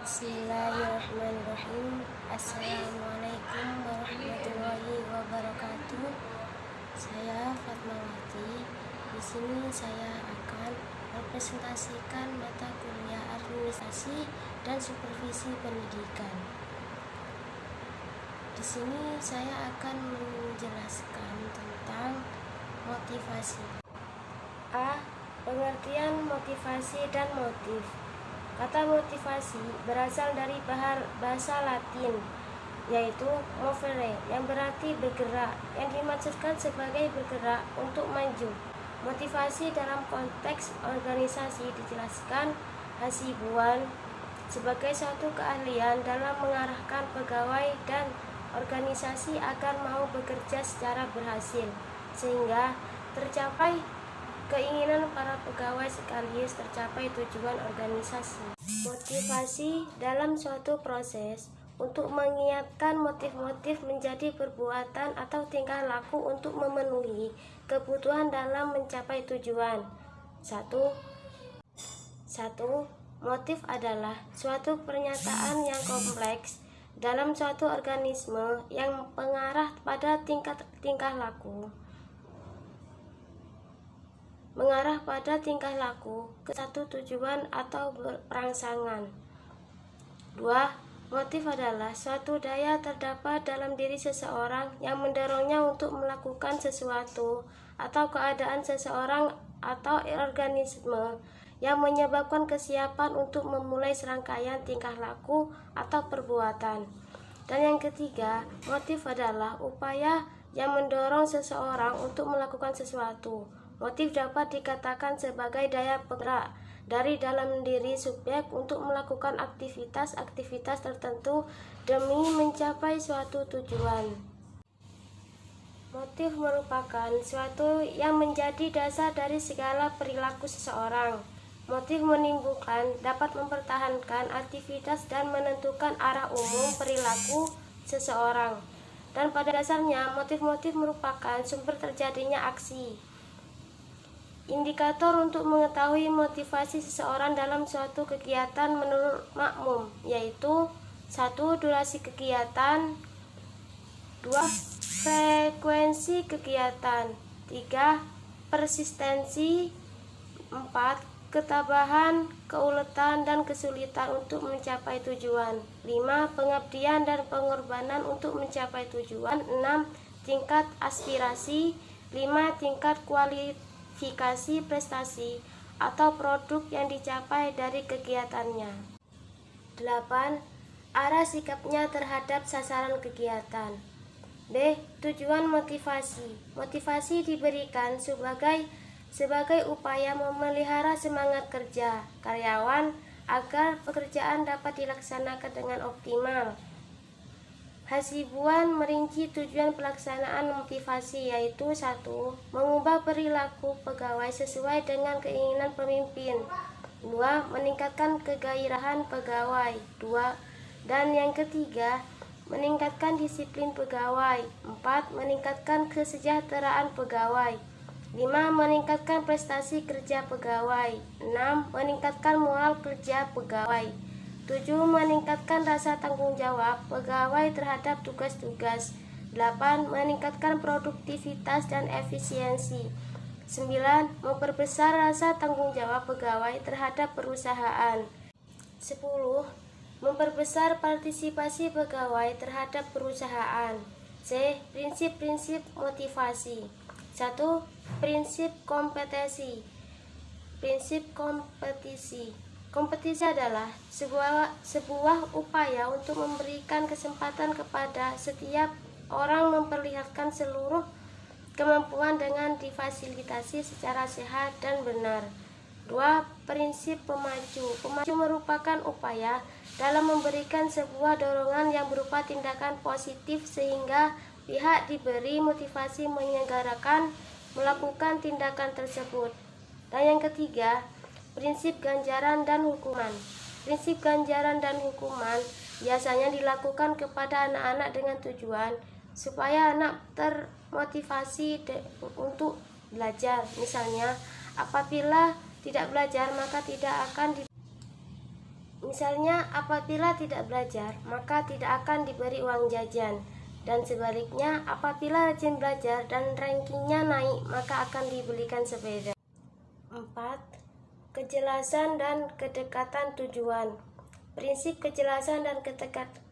Bismillahirrahmanirrahim. Assalamualaikum warahmatullahi wabarakatuh. Saya Fatmawati. Di sini saya akan mempresentasikan mata kuliah administrasi dan supervisi pendidikan. Di sini saya akan menjelaskan tentang motivasi. A. Pengertian motivasi dan motif. Kata motivasi berasal dari bahasa Latin, yaitu movere, yang berarti bergerak, yang dimaksudkan sebagai bergerak untuk maju. Motivasi dalam konteks organisasi dijelaskan hasibuan sebagai suatu keahlian dalam mengarahkan pegawai dan organisasi agar mau bekerja secara berhasil, sehingga tercapai keinginan para pegawai sekaligus tercapai tujuan organisasi. Motivasi dalam suatu proses untuk mengiatkan motif-motif menjadi perbuatan atau tingkah laku untuk memenuhi kebutuhan dalam mencapai tujuan. 1. Motif adalah suatu pernyataan yang kompleks dalam suatu organisme yang mengarah pada tingkah laku ke satu tujuan atau perangsangan. 2. Motif adalah suatu daya terdapat dalam diri seseorang yang mendorongnya untuk melakukan sesuatu atau keadaan seseorang atau organisme yang menyebabkan kesiapan untuk memulai serangkaian tingkah laku atau perbuatan. Dan yang ketiga, motif adalah upaya yang mendorong seseorang untuk melakukan sesuatu. Motif dapat dikatakan sebagai daya penggerak dari dalam diri subjek untuk melakukan aktivitas tertentu demi mencapai suatu tujuan. Motif merupakan suatu yang menjadi dasar dari segala perilaku seseorang. Motif menimbulkan, dapat mempertahankan aktivitas dan menentukan arah umum perilaku seseorang. Dan pada dasarnya, motif-motif merupakan sumber terjadinya aksi. Indikator untuk mengetahui motivasi seseorang dalam suatu kegiatan menurut makmum, yaitu 1. Durasi kegiatan, 2. Frekuensi kegiatan, 3. Persistensi, 4. Ketabahan, keuletan, dan kesulitan untuk mencapai tujuan, 5. Pengabdian dan pengorbanan untuk mencapai tujuan, 6. Tingkat aspirasi, 5. Tingkat kualitas prestasi atau produk yang dicapai dari kegiatannya. 8. Arah sikapnya terhadap sasaran kegiatan. B. Tujuan motivasi. Motivasi diberikan sebagai upaya memelihara semangat kerja karyawan agar pekerjaan dapat dilaksanakan dengan optimal. Hasibuan merinci tujuan pelaksanaan motivasi, yaitu 1. Mengubah perilaku pegawai sesuai dengan keinginan pemimpin, 2. Meningkatkan kegairahan pegawai, 2. Dan yang ketiga, meningkatkan disiplin pegawai, 4. Meningkatkan kesejahteraan pegawai, 5. Meningkatkan prestasi kerja pegawai, 6. Meningkatkan moral kerja pegawai, 7. Meningkatkan rasa tanggung jawab pegawai terhadap tugas-tugas, 8. Meningkatkan produktivitas dan efisiensi, 9. Memperbesar rasa tanggung jawab pegawai terhadap perusahaan, 10. Memperbesar partisipasi pegawai terhadap perusahaan. C. Prinsip-prinsip motivasi. 1. Prinsip kompetisi. Kompetisi adalah sebuah upaya untuk memberikan kesempatan kepada setiap orang memperlihatkan seluruh kemampuan dengan difasilitasi secara sehat dan benar. 2. Prinsip pemacu. Pemacu merupakan upaya dalam memberikan sebuah dorongan yang berupa tindakan positif sehingga pihak diberi motivasi menyelenggarakan melakukan tindakan tersebut. Dan yang ketiga, prinsip ganjaran dan hukuman. Prinsip ganjaran dan hukuman biasanya dilakukan kepada anak-anak dengan tujuan supaya anak termotivasi untuk belajar. Misalnya, apabila tidak belajar maka tidak akan Misalnya, apabila tidak belajar, maka tidak akan diberi uang jajan. Dan sebaliknya, apabila rajin belajar dan rankingnya naik, maka akan dibelikan sepeda. 4. Kejelasan dan kedekatan tujuan. Prinsip kejelasan dan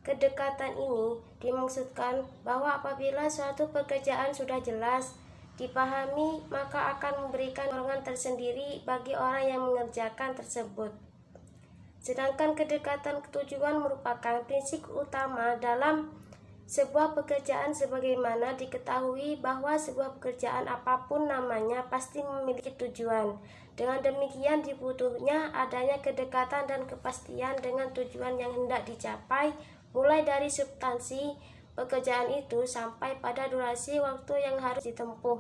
kedekatan ini dimaksudkan bahwa apabila suatu pekerjaan sudah jelas, dipahami, maka akan memberikan dorongan tersendiri bagi orang yang mengerjakan tersebut. Sedangkan kedekatan tujuan merupakan prinsip utama dalam sebuah pekerjaan, sebagaimana diketahui bahwa sebuah pekerjaan apapun namanya pasti memiliki tujuan. Dengan demikian dibutuhnya adanya kedekatan dan kepastian dengan tujuan yang hendak dicapai, mulai dari substansi pekerjaan itu sampai pada durasi waktu yang harus ditempuh.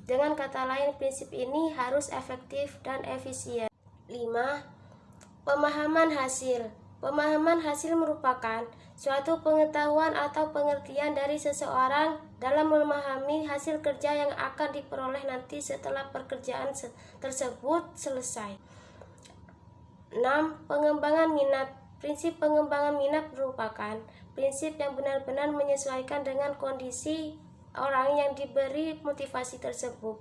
Dengan kata lain, prinsip ini harus efektif dan efisien. 5. Pemahaman hasil. Pemahaman hasil merupakan suatu pengetahuan atau pengertian dari seseorang dalam memahami hasil kerja yang akan diperoleh nanti setelah pekerjaan tersebut selesai. 6. Pengembangan minat. Prinsip pengembangan minat merupakan prinsip yang benar-benar menyesuaikan dengan kondisi orang yang diberi motivasi tersebut.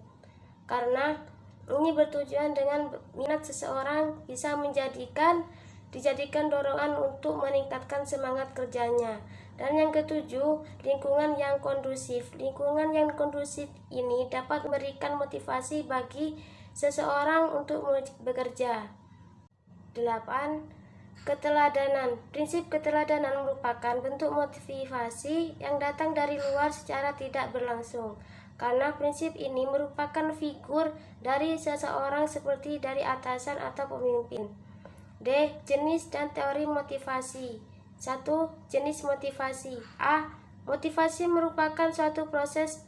Karena ini bertujuan dengan minat seseorang bisa dijadikan dorongan untuk meningkatkan semangat kerjanya. Dan yang ketujuh, lingkungan yang kondusif. Lingkungan yang kondusif ini dapat memberikan motivasi bagi seseorang untuk bekerja. 8. Keteladanan. Prinsip keteladanan merupakan bentuk motivasi yang datang dari luar secara tidak berlangsung. Karena prinsip ini merupakan figur dari seseorang seperti dari atasan atau pemimpin. D. Jenis dan teori motivasi. 1. Jenis motivasi. A. Motivasi merupakan suatu proses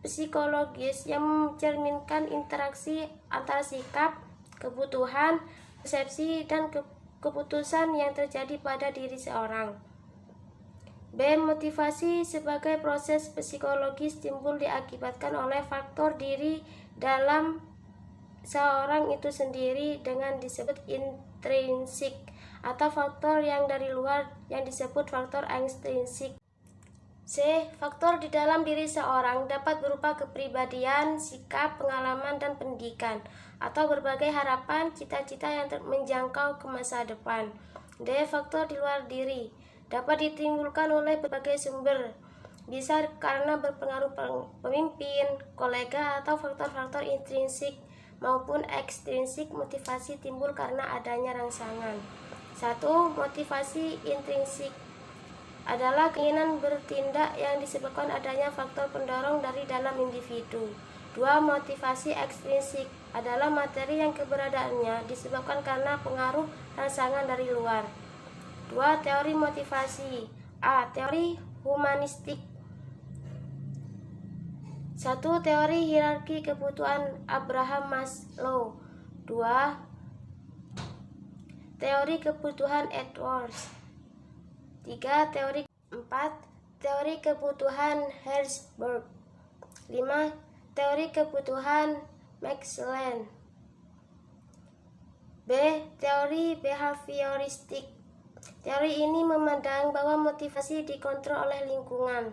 psikologis yang mencerminkan interaksi antara sikap, kebutuhan, persepsi, dan keputusan yang terjadi pada diri seorang. B. Motivasi sebagai proses psikologis timbul diakibatkan oleh faktor diri dalam seorang itu sendiri dengan disebut intrinsik, atau faktor yang dari luar yang disebut faktor ekstrinsik. C. Faktor di dalam diri seorang dapat berupa kepribadian, sikap, pengalaman, dan pendidikan, atau berbagai harapan, cita-cita yang menjangkau ke masa depan. D. Faktor di luar diri dapat ditimbulkan oleh berbagai sumber, bisa karena berpengaruh pemimpin, kolega, atau faktor-faktor intrinsik maupun ekstrinsik. Motivasi timbul karena adanya rangsangan. 1. Motivasi intrinsik adalah keinginan bertindak yang disebabkan adanya faktor pendorong dari dalam individu. 2. Motivasi ekstrinsik adalah materi yang keberadaannya disebabkan karena pengaruh rangsangan dari luar. 2. Teori motivasi. A. Teori humanistik. 1. Teori hierarki kebutuhan Abraham Maslow. 2. Teori kebutuhan Edwards. 3. Teori 4. Teori kebutuhan Herzberg. 5. Teori kebutuhan Maxwell. B. Teori behavioristik. Teori ini memandang bahwa motivasi dikontrol oleh lingkungan.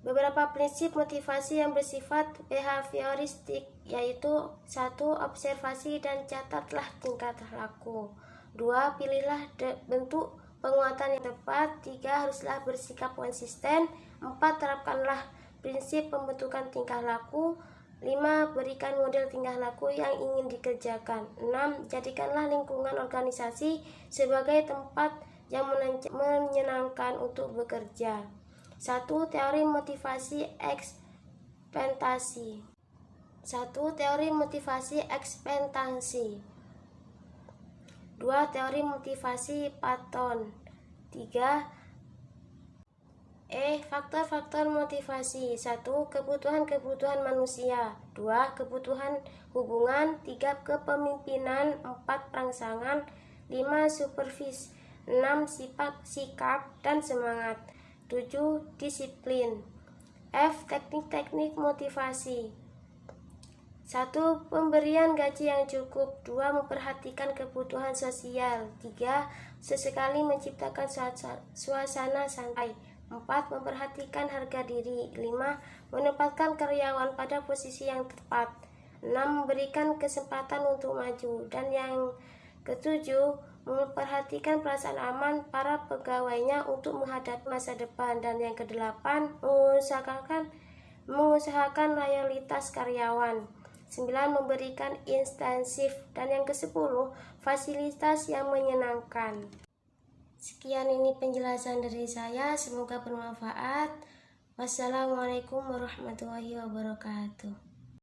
Beberapa prinsip motivasi yang bersifat behavioristik yaitu 1. Observasi dan catatlah tingkah laku. 2. Pilihlah bentuk penguatan yang tepat. 3. Haruslah bersikap konsisten. 4. Terapkanlah prinsip pembentukan tingkah laku. 5. Berikan model tingkah laku yang ingin dikerjakan. 6. Jadikanlah lingkungan organisasi sebagai tempat yang menyenangkan untuk bekerja. 1. Teori motivasi ekspektasi. 1. Teori motivasi ekspektasi. 2. Teori motivasi Patton. 3. Faktor-faktor motivasi. 1. Kebutuhan manusia. 2. Kebutuhan hubungan. 3. Kepemimpinan. 4. Perangsangan. 5. Supervisi. 6. Sikap dan semangat. 7. Disiplin. Teknik-teknik motivasi. 1. Pemberian gaji yang cukup. 2. Memperhatikan kebutuhan sosial. 3. Sesekali menciptakan suasana santai. 4. Memperhatikan harga diri. 5. Menempatkan karyawan pada posisi yang tepat. 6. Memberikan kesempatan untuk maju. Dan yang ketujuh, memperhatikan perasaan aman para pegawainya untuk menghadapi masa depan. Dan yang kedelapan, mengusahakan loyalitas karyawan. 9. Memberikan insentif. Dan yang ke-10, fasilitas yang menyenangkan. Sekian ini penjelasan dari saya, semoga bermanfaat. Wassalamualaikum warahmatullahi wabarakatuh.